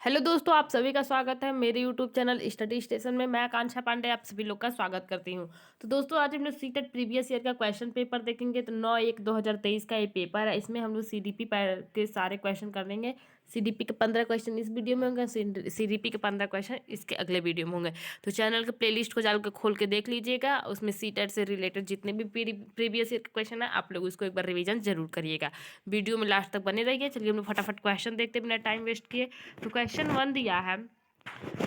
Hello दोस्तों, आप सभी का स्वागत है मेरे यूट्यूब चैनल स्टडी स्टेशन में। मैं आकांक्षा पांडे आप सभी लोग का स्वागत करती हूं। तो दोस्तों, आज हम लोग सीटेट प्रीवियस ईयर का क्वेश्चन पेपर देखेंगे। तो 9/1/2023 का ये पेपर है। इसमें हम लोग सीडीपी के सारे क्वेश्चन कर लेंगे। सीडीपी के 15 क्वेश्चन इस वीडियो में होंगे, सीडीपी के 15 क्वेश्चन इसके अगले वीडियो में होंगे। तो चैनल के प्लेलिस्ट को जाकर खोल के देख लीजिएगा। उसमें सीटेट से रिलेटेड जितने भी प्रीवियस ईयर के क्वेश्चन है, आप लोग उसको एक बार रिविजन जरूर करिएगा। वीडियो में लास्ट तक बने रहिए। चलिए हम लोग फटाफट क्वेश्चन देखते बिना टाइम वेस्ट किए। तो क्वेश्चन 1 दिया है,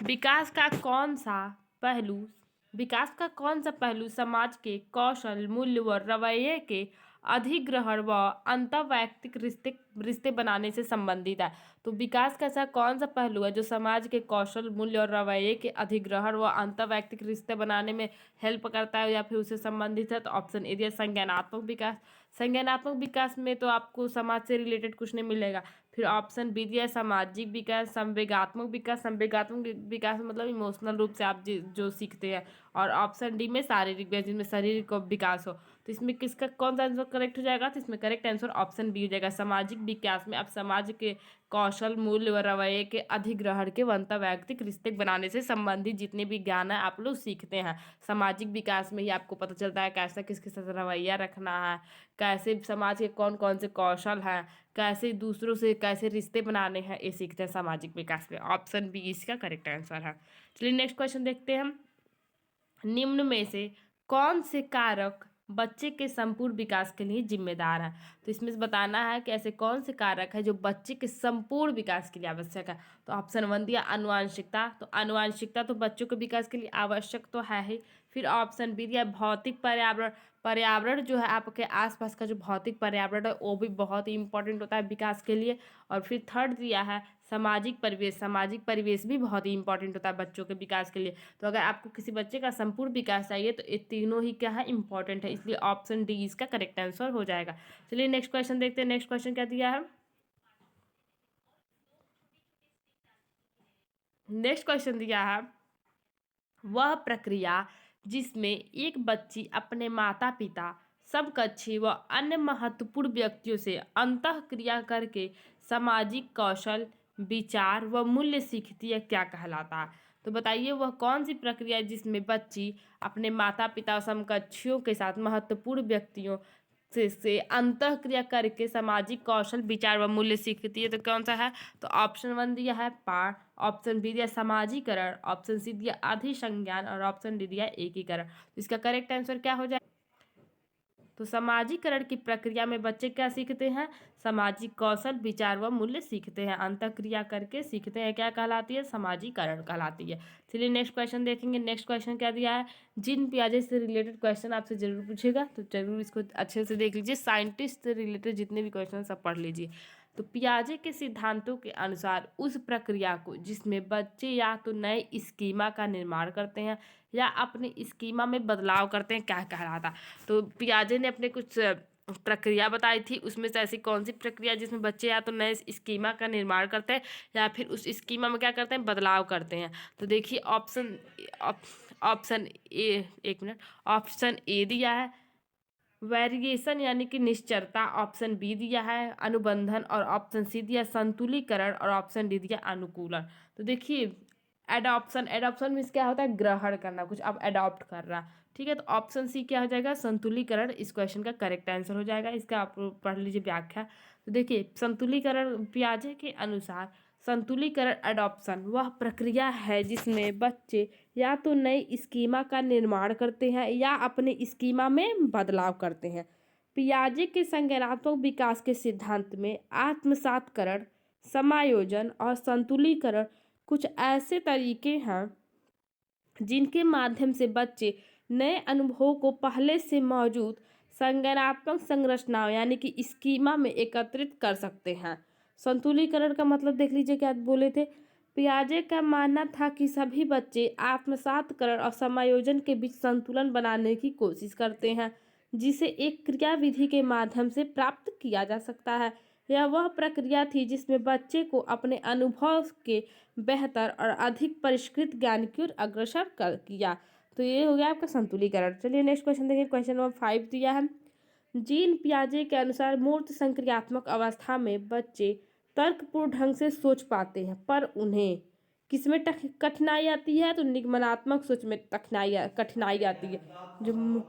विकास का कौन सा पहलू विकास का कौन सा पहलू समाज के कौशल, मूल्य व रवैये के अधिग्रहण व अंतर्वैयक्तिक रिश्ते रिश्ते बनाने से संबंधित है। तो विकास का ऐसा कौन सा पहलू है जो समाज के कौशल, मूल्य और रवैये के अधिग्रहण व अंतर्वैयक्तिक रिश्ते बनाने में हेल्प करता है या फिर उससे संबंधित है। तो ऑप्शन ए दिया संज्ञानात्मक विकास। संज्ञानात्मक विकास में तो आपको समाज से रिलेटेड कुछ नहीं मिलेगा। फिर ऑप्शन बी दिया सामाजिक विकास। संवेगात्मक विकास, संवेगात्मक विकास मतलब इमोशनल रूप से आप जो सीखते हैं। और ऑप्शन डी में शारीरिक विकास, जिसमें शारीरिक विकास हो। तो इसमें किसका कौन सा आंसर करेक्ट हो जाएगा? तो इसमें करेक्ट आंसर ऑप्शन बी हो जाएगा। सामाजिक विकास में आप समाज के कौशल, मूल्य व रवैये के अधिग्रहण के व अंतर्वैयक्तिक रिश्ते बनाने से संबंधित जितने भी ज्ञान है आप लोग सीखते हैं। सामाजिक विकास में ही आपको पता चलता है कैसा किसके साथ रवैया रखना है, कैसे समाज के कौन कौन से कौशल हैं, कैसे दूसरों से कैसे रिश्ते बनाने हैं, ये सीखते हैं सामाजिक विकास में। ऑप्शन बी इसका करेक्ट आंसर है। चलिए नेक्स्ट क्वेश्चन देखते हैं हम। निम्न में से कौन से कारक बच्चे के संपूर्ण विकास के लिए जिम्मेदार है? तो इसमें से बताना है कि ऐसे कौन से कारक है जो बच्चे के संपूर्ण विकास के लिए आवश्यक है। तो ऑप्शन 1 दिया आनुवांशिकता। तो आनुवांशिकता तो बच्चों के विकास के लिए आवश्यक तो है ही। फिर ऑप्शन बी दिया भौतिक पर्यावरण। पर्यावरण जो है आपके आसपास का जो भौतिक पर्यावरण है वो भी बहुत ही इंपॉर्टेंट होता है विकास के लिए। और फिर थर्ड दिया है सामाजिक परिवेश। सामाजिक परिवेश भी बहुत ही इंपॉर्टेंट होता है बच्चों के विकास के लिए। तो अगर आपको किसी बच्चे का संपूर्ण विकास चाहिए तो ये तीनों ही क्या है, इंपॉर्टेंट है। इसलिए ऑप्शन डी इसका करेक्ट आंसर हो जाएगा। चलिए नेक्स्ट क्वेश्चन देखते हैं। नेक्स्ट क्वेश्चन क्या दिया है? नेक्स्ट क्वेश्चन दिया है, वह प्रक्रिया जिसमें एक बच्ची अपने माता पिता, समकक्षी व अन्य महत्वपूर्ण व्यक्तियों से अंतःक्रिया करके सामाजिक कौशल, विचार व मूल्य सीखती है, क्या कहलाता है? तो बताइए वह कौन सी प्रक्रिया है जिसमें बच्ची अपने माता पिता, समकक्षियों के साथ महत्वपूर्ण व्यक्तियों से अंतःक्रिया करके सामाजिक कौशल, विचार व मूल्य सीखती है। तो कौन सा है? तो ऑप्शन 1 दिया है पाठ, ऑप्शन बी दिया समाजीकरण, ऑप्शन सी दिया अधिसंज्ञान और ऑप्शन डी दिया एकीकरण। तो इसका करेक्ट आंसर क्या हो जाए? तो समाजीकरण की प्रक्रिया में बच्चे क्या सीखते हैं? सामाजिक कौशल, विचार व मूल्य सीखते हैं। अंतःक्रिया करके सीखते हैं, क्या कहलाती है? समाजीकरण कहलाती है। चलिए नेक्स्ट क्वेश्चन देखेंगे। नेक्स्ट क्वेश्चन क्या दिया है? जीन पियाजे से रिलेटेड क्वेश्चन आपसे जरूर पूछेगा, तो जरूर इसको अच्छे से देख लीजिए। साइंटिस्ट से रिलेटेड जितने भी क्वेश्चन सब पढ़ लीजिए। तो पियाजे के सिद्धांतों के अनुसार उस प्रक्रिया को जिसमें बच्चे या तो नए स्कीमा का निर्माण करते हैं या अपने स्कीमा में बदलाव करते हैं, क्या कहलाता? तो पियाजे ने अपने कुछ प्रक्रिया बताई थी, उसमें से ऐसी कौन सी प्रक्रिया जिसमें बच्चे या तो नए स्कीमा का निर्माण करते हैं या फिर उस स्कीमा में क्या करते हैं, बदलाव करते हैं? तो देखिए ऑप्शन ए, एक मिनट, ऑप्शन ए दिया है वेरिएशन यानी कि निश्चरता, ऑप्शन बी दिया है अनुबंधन और ऑप्शन सी दिया संतुलीकरण और ऑप्शन डी दिया अनुकूलन। तो देखिए एडॉप्शन, एडॉप्शन मीन्स क्या होता है? ग्रहण करना, कुछ अब एडॉप्ट कर रहा। ठीक है, तो ऑप्शन सी क्या हो जाएगा? संतुलीकरण इस क्वेश्चन का करेक्ट आंसर हो जाएगा। इसका आप पढ़ लीजिए व्याख्या। तो देखिए संतुलीकरण पियाजे के अनुसार संतुलीकरण एडॉप्शन वह प्रक्रिया है जिसमें बच्चे या तो नई स्कीमा का निर्माण करते हैं या अपने स्कीमा में बदलाव करते हैं। पियाजे के संज्ञानात्मक विकास के सिद्धांत में आत्मसातकरण, समायोजन और संतुलीकरण कुछ ऐसे तरीके हैं जिनके माध्यम से बच्चे नए अनुभवों को पहले से मौजूद संज्ञानात्मक संरचनाओं यानी कि स्कीमा में एकत्रित कर सकते हैं। संतुलीकरण का मतलब देख लीजिए क्या बोले थे। पियाजे का मानना था कि सभी बच्चे आत्मसातकरण और समायोजन के बीच संतुलन बनाने की कोशिश करते हैं जिसे एक क्रियाविधि के माध्यम से प्राप्त किया जा सकता है। यह वह प्रक्रिया थी जिसमें बच्चे को अपने अनुभव के बेहतर और अधिक परिष्कृत ज्ञान की ओर अग्रसर कर किया। तो ये हो गया आपका संतुलीकरण। चलिए नेक्स्ट क्वेश्चन देखिए। क्वेश्चन नंबर 5 दिया है, जीन पियाजे के अनुसार मूर्त संक्रियात्मक अवस्था में बच्चे तर्कपूर्ण ढंग से सोच पाते हैं, पर उन्हें किसमें कठिनाई आती है? तो निगमनात्मक सोच में कठिनाई आती है। जो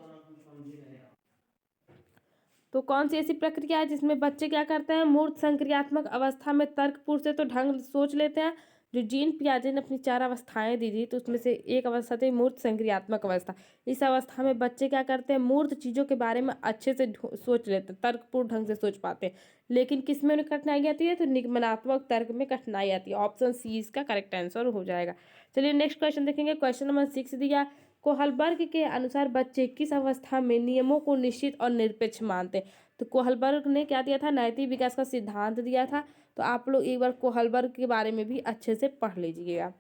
तो कौन सी ऐसी प्रक्रिया है जिसमें बच्चे क्या करते हैं? मूर्त संक्रियात्मक अवस्था में तर्कपूर्ण से तो ढंग सोच लेते हैं। जो जीन पियाजे ने अपनी 4 अवस्थाएं दी थी, तो उसमें से एक अवस्था थी मूर्त संक्रियात्मक अवस्था। इस अवस्था में बच्चे क्या करते हैं? मूर्त चीज़ों के बारे में अच्छे से सोच लेते हैं, तर्कपूर्ण ढंग से सोच पाते हैं। लेकिन किस में उन्हें कठिनाई आती है? तो निगमनात्मक तर्क में कठिनाई आती है। ऑप्शन सी इसका करेक्ट आंसर हो जाएगा। चलिए नेक्स्ट क्वेश्चन देखेंगे। क्वेश्चन नंबर 6 दिया, कोहलबर्ग के अनुसार बच्चे किस अवस्था में नियमों को निश्चित और निरपेक्ष मानते हैं? तो कोहलबर्ग ने क्या दिया था? नैतिक विकास का सिद्धांत दिया था। तो आप लोग एक बार कोहलबर्ग के बारे में भी अच्छे से पढ़ लीजिएगा।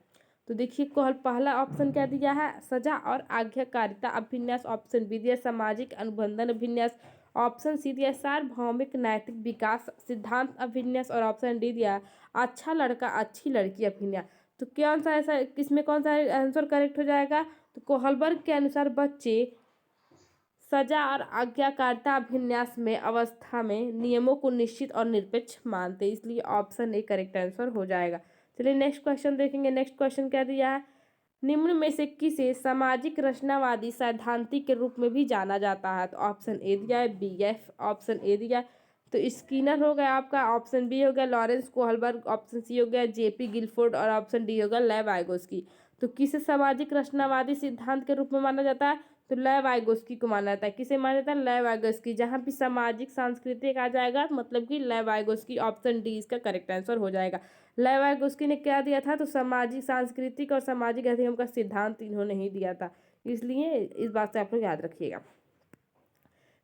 तो देखिए पहला ऑप्शन क्या दिया है? सजा और आज्ञाकारिता अभिन्यास। ऑप्शन बी दिया सामाजिक अनुबंधन अभिन्यास। ऑप्शन सी दिया सार्वभौमिक नैतिक विकास सिद्धांत अभिन्यास। और ऑप्शन डी दिया अच्छा लड़का अच्छी लड़की अभिन्यास। तो कौन सा ऐसा किसमें कौन सा आंसर करेक्ट हो जाएगा? तो कोहलबर्ग के अनुसार बच्चे सजा और आज्ञाकारिता अभिन्यास में अवस्था में नियमों को निश्चित और निरपेक्ष मानते, इसलिए ऑप्शन ए करेक्ट आंसर हो जाएगा। चलिए नेक्स्ट क्वेश्चन देखेंगे। नेक्स्ट क्वेश्चन क्या दिया है? निम्न में से किसे सामाजिक रचनावादी सैद्धांतिक के रूप में भी जाना जाता है? तो ऑप्शन ए दिया है BF। ऑप्शन ए दिया है तो स्किनर हो गया आपका। ऑप्शन बी हो गया लॉरेंस कोहलबर्ग। ऑप्शन सी हो गया JP गिलफोर्ड। और ऑप्शन डी होगा लेव वाइगोस्की। तो किसे सामाजिक रचनावादी सिद्धांत के रूप में माना जाता है? तो लेव वाइगोस्की को माना जाता है। किसे माना जाता है? लेव वाइगोस्की। जहाँ भी सामाजिक सांस्कृतिक आ जाएगा मतलब कि लेव वाइगोस्की। ऑप्शन डी इसका करेक्ट आंसर हो जाएगा। लेव वाइगोस्की ने क्या दिया था? तो सामाजिक सांस्कृतिक और सामाजिक अधिगम का सिद्धांत इन्होंने ही दिया था, इसलिए इस बात से आप लोग याद रखिएगा।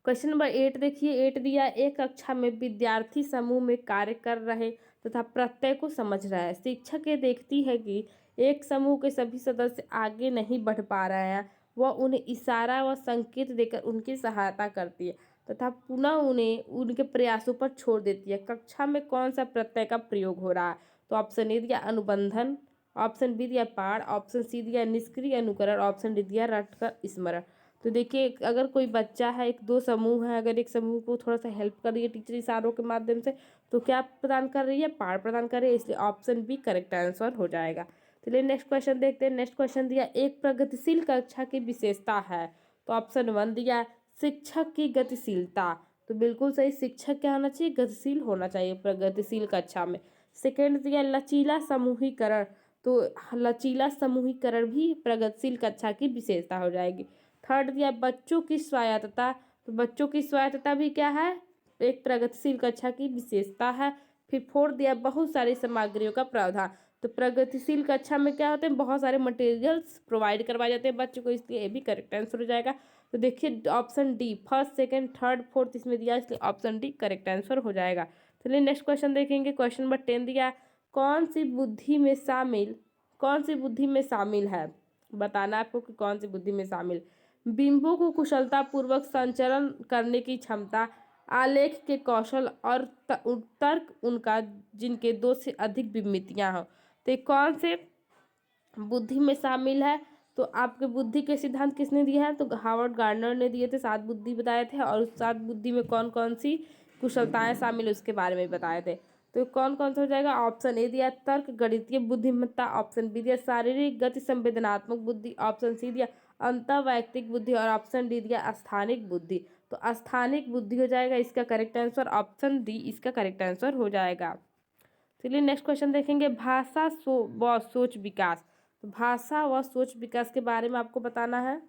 क्वेश्चन नंबर 8 देखिए। 8 दिया, एक कक्षा में विद्यार्थी समूह में कार्य कर रहे तथा प्रत्यय को समझ रहा है। शिक्षक ये देखती है कि एक समूह के सभी सदस्य आगे नहीं बढ़ पा रहे हैं। वह उन्हें इशारा व संकेत देकर उनकी सहायता करती है तथा पुनः उन्हें उनके प्रयासों पर छोड़ देती है। कक्षा में कौन सा प्रत्यय का प्रयोग हो रहा है? तो ऑप्शन ए दिया अनुबंधन। ऑप्शन बी दिया पाठ। ऑप्शन सी दिया निष्क्रिय अनुकरण। ऑप्शन डी दिया रटकर स्मरण। तो देखिए अगर कोई बच्चा है, एक दो समूह है, अगर एक समूह को थोड़ा सा हेल्प कर रही है टीचर इशारों के माध्यम से, तो क्या प्रदान कर रही है? पाठ प्रदान कर रही है, इसलिए ऑप्शन बी करेक्ट आंसर हो जाएगा। चलिए नेक्स्ट क्वेश्चन देखते हैं। नेक्स्ट क्वेश्चन दिया, एक प्रगतिशील कक्षा की विशेषता है। तो ऑप्शन 1 दिया शिक्षक की गतिशीलता। तो बिल्कुल सही, शिक्षक क्या होना चाहिए? गतिशील होना चाहिए प्रगतिशील कक्षा में। सेकेंड दिया लचीला समूहीकरण। तो लचीला समूहीकरण भी प्रगतिशील कक्षा की विशेषता हो जाएगी। थर्ड दिया बच्चों की स्वायत्तता। तो बच्चों की स्वायत्तता भी क्या है? एक प्रगतिशील कक्षा की विशेषता है। फिर फोर्थ दिया बहुत सारी सामग्रियों का प्रावधान। तो प्रगतिशील कक्षा में क्या होते हैं? बहुत सारे मटेरियल्स प्रोवाइड करवाए जाते हैं बच्चों को, इसलिए ये भी करेक्ट आंसर हो जाएगा। तो देखिए option D first second third fourth इसमें दिया, इसलिए ऑप्शन डी करेक्ट आंसर हो जाएगा। चलिए नेक्स्ट क्वेश्चन देखेंगे। क्वेश्चन नंबर 10 दिया, कौन सी बुद्धि में शामिल है? बताना आपको कि कौन सी बुद्धि में शामिल। बिंबों को कुशलतापूर्वक संचरण करने की क्षमता, आलेख के कौशल और तर्क उनका जिनके 2 से अधिक विमितियां हों। तो कौन से बुद्धि में शामिल है? तो आपके बुद्धि के सिद्धांत किसने दिया है? तो हावर्ड गार्डनर ने दिए थे। 7 बुद्धि बताए थे और उस 7 बुद्धि में कौन कौन सी कुशलताएं शामिल उसके बारे में बताए थे। तो कौन कौन सा हो जाएगा? ऑप्शन ए दिया तर्क गणितीय बुद्धिमत्ता। ऑप्शन बी दिया शारीरिक गति संवेदनात्मक बुद्धि। ऑप्शन सी दिया अंतःवैयक्तिक बुद्धि। और ऑप्शन डी दिया स्थानिक बुद्धि। तो स्थानिक बुद्धि हो जाएगा इसका करेक्ट आंसर। ऑप्शन डी इसका करेक्ट आंसर हो जाएगा। चलिए नेक्स्ट क्वेश्चन देखेंगे। भाषा व सोच विकास। तो भाषा व सोच विकास के बारे में आपको बताना है।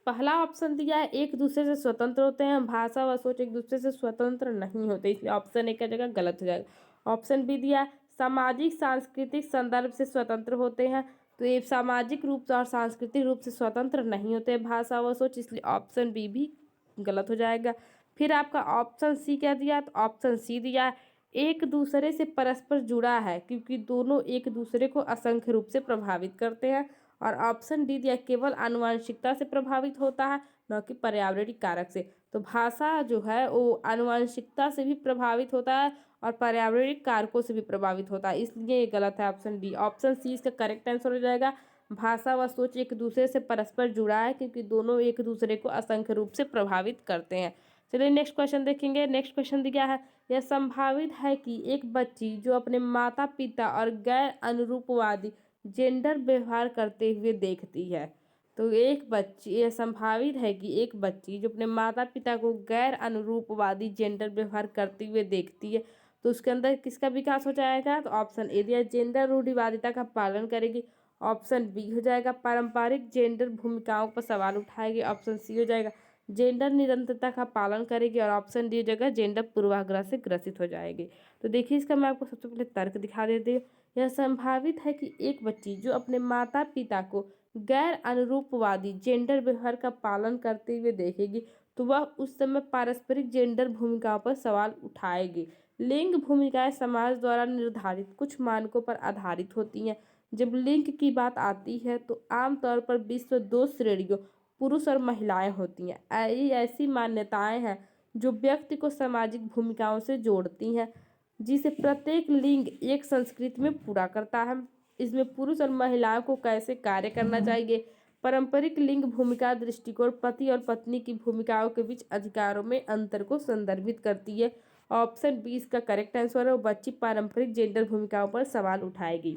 पहला ऑप्शन दिया है एक दूसरे से स्वतंत्र होते हैं। भाषा व सोच एक दूसरे से स्वतंत्र नहीं होते, इसलिए ऑप्शन ए का जगह गलत हो जाएगा। ऑप्शन बी दिया सामाजिक सांस्कृतिक संदर्भ से स्वतंत्र होते हैं। तो ये सामाजिक रूप से और सांस्कृतिक रूप से स्वतंत्र नहीं होते भाषा व सोच, इसलिए ऑप्शन बी भी गलत हो जाएगा। फिर आपका ऑप्शन सी क्या दिया? तो ऑप्शन सी दिया एक दूसरे से परस्पर जुड़ा है, क्योंकि दोनों एक दूसरे को असंख्य रूप से प्रभावित करते हैं। और ऑप्शन डी दिया केवल आनुवंशिकता से प्रभावित होता है, न कि पर्यावरणीय कारक से। तो भाषा जो है वो आनुवंशिकता से भी प्रभावित होता है और पर्यावरणीय कारकों से भी प्रभावित होता है, इसलिए ये गलत है ऑप्शन डी। ऑप्शन सी इसका करेक्ट आंसर हो जाएगा। भाषा व सोच एक दूसरे से परस्पर जुड़ा है, क्योंकि दोनों एक दूसरे को असंख्य रूप से प्रभावित करते हैं। चलिए नेक्स्ट क्वेश्चन देखेंगे। नेक्स्ट क्वेश्चन दिया है, यह संभावित है कि एक बच्ची जो अपने माता पिता और गैर अनुरूपवादी जेंडर व्यवहार करते हुए देखती है। तो एक बच्ची, यह संभावित है कि एक बच्ची जो अपने माता पिता को गैर अनुरूपवादी जेंडर व्यवहार करते हुए देखती है, तो उसके अंदर किसका विकास हो जाएगा? तो ऑप्शन ए दिया, जेंडर रूढ़िवादिता का पालन करेगी। ऑप्शन बी हो जाएगा, पारंपरिक जेंडर भूमिकाओं पर सवाल उठाएगी। ऑप्शन सी हो जाएगा, जेंडर निरंतरता का पालन करेगी। और ऑप्शन डी हो जाएगा, जेंडर पूर्वाग्रह से ग्रसित हो जाएगी। तो देखिए इसका मैं आपको सबसे पहले तर्क दिखा देती हूँ। यह संभावित है कि एक बच्ची जो अपने माता पिता को गैर अनुरूपवादी जेंडर व्यवहार का पालन करते हुए देखेगी, तो वह उस समय पारस्परिक जेंडर भूमिकाओं पर सवाल उठाएगी। लिंग भूमिकाएं समाज द्वारा निर्धारित कुछ मानकों पर आधारित होती हैं। जब लिंग की बात आती है तो आमतौर पर विश्व दो श्रेणियों, पुरुष और महिलाएं होती हैं। ऐसी मान्यताएं हैं जो व्यक्ति को सामाजिक भूमिकाओं से जोड़ती हैं, जिसे प्रत्येक लिंग एक संस्कृति में पूरा करता है। इसमें पुरुष और महिलाओं को कैसे कार्य करना चाहिए। पारंपरिक लिंग भूमिका दृष्टिकोण पति और पत्नी की भूमिकाओं के बीच अधिकारों में अंतर को संदर्भित करती है। ऑप्शन बी इसका करेक्ट आंसर है। और बच्ची पारंपरिक जेंडर भूमिकाओं पर सवाल उठाएगी।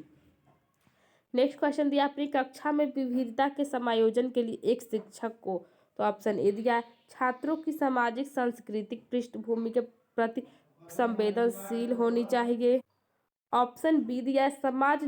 नेक्स्ट क्वेश्चन दिया, अपनी कक्षा में विविधता के समायोजन के लिए एक शिक्षक को। तो ऑप्शन ए दिया है, छात्रों की सामाजिक सांस्कृतिक पृष्ठभूमि के प्रति संवेदनशील होनी चाहिए। ऑप्शन बी दिया है, समान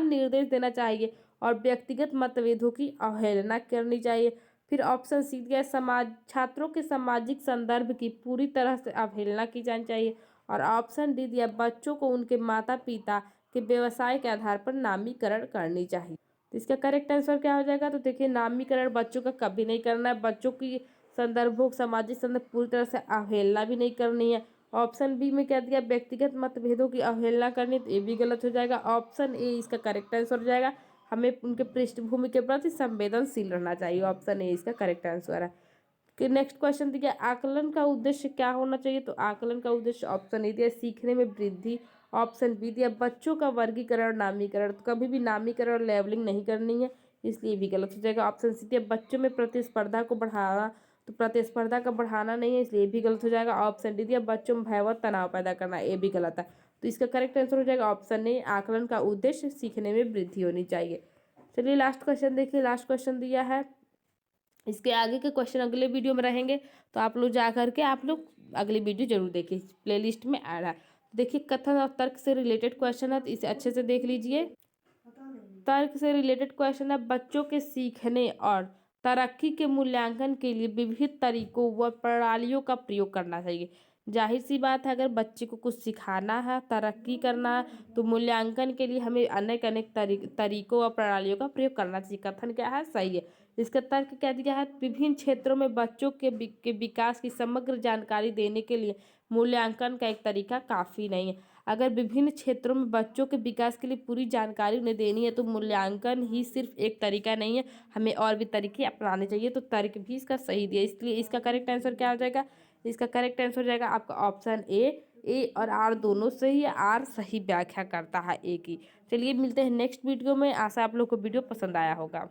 निर्देश देना चाहिए और व्यक्तिगत मतभेदों की अवहेलना करनी चाहिए। फिर ऑप्शन सी दिया है, छात्रों के सामाजिक संदर्भ की पूरी तरह से अवहेलना की जानी चाहिए। और ऑप्शन डी दिया, बच्चों को उनके माता पिता के व्यवसाय के आधार पर नामीकरण करनी चाहिए। तो इसका करेक्ट आंसर क्या हो जाएगा? तो देखिए, नामीकरण बच्चों का कभी नहीं करना है। बच्चों की संदर्भों, सामाजिक संदर्भ पूरी तरह से अवहेलना भी नहीं करनी है। ऑप्शन बी में क्या दिया, व्यक्तिगत मतभेदों की अवहेलना करनी, तो ये भी गलत हो जाएगा। ऑप्शन ए इसका करेक्ट आंसर हो जाएगा, हमें उनके पृष्ठभूमि के प्रति संवेदनशील रहना चाहिए। ऑप्शन ए इसका करेक्ट आंसर है। कि नेक्स्ट क्वेश्चन दिया, आकलन का उद्देश्य क्या होना चाहिए? तो आकलन का उद्देश्य ऑप्शन ए दिया, सीखने में वृद्धि। ऑप्शन बी दिया, बच्चों का वर्गीकरण और नामीकरण। तो कभी भी नामीकरण और लेवलिंग नहीं करनी है, इसलिए भी गलत हो जाएगा। ऑप्शन सी दिया, बच्चों में प्रतिस्पर्धा को बढ़ावा। तो प्रतिस्पर्धा का बढ़ाना नहीं है, इसलिए भी गलत हो जाएगा। ऑप्शन डी दिया, बच्चों में भय व तनाव पैदा करना, ये भी गलत है। तो इसका करेक्ट आंसर हो जाएगा ऑप्शन ए, आकलन का उद्देश्य सीखने में वृद्धि होनी चाहिए। चलिए लास्ट क्वेश्चन देखिए। लास्ट क्वेश्चन दिया है, इसके आगे के क्वेश्चन अगले वीडियो में रहेंगे, तो आप लोग जा करके आप लोग अगली वीडियो जरूर देखिए, प्लेलिस्ट में ऐड है। देखिए, कथन और तर्क से रिलेटेड क्वेश्चन है, तो इसे अच्छे से देख लीजिए। तर्क से रिलेटेड क्वेश्चन है, बच्चों के सीखने और तरक्की के मूल्यांकन के लिए विविध तरीकों व प्रणालियों का प्रयोग करना चाहिए। जाहिर सी बात है, अगर बच्चे को कुछ सिखाना है, तरक्की करना है, तो मूल्यांकन के लिए हमें अनेक अनेक तरीकों व प्रणालियों का प्रयोग करना चाहिए। कथन क्या है? सही है। इसका तर्क क्या दिया है, विभिन्न क्षेत्रों में बच्चों के विकास की समग्र जानकारी देने के लिए मूल्यांकन का एक तरीका काफ़ी नहीं है। अगर विभिन्न क्षेत्रों में बच्चों के विकास के लिए पूरी जानकारी उन्हें देनी है, तो मूल्यांकन ही सिर्फ एक तरीका नहीं है, हमें और भी तरीके अपनाने चाहिए। तो तर्क भी इसका सही दिया, इसलिए इसका करेक्ट आंसर क्या हो जाएगा? इसका करेक्ट आंसर हो जाएगा आपका ऑप्शन ए और आर दोनों सही है। आर सही व्याख्या करता है ए की। चलिए मिलते हैं नेक्स्ट वीडियो में। आशा आप लोग को वीडियो पसंद आया होगा।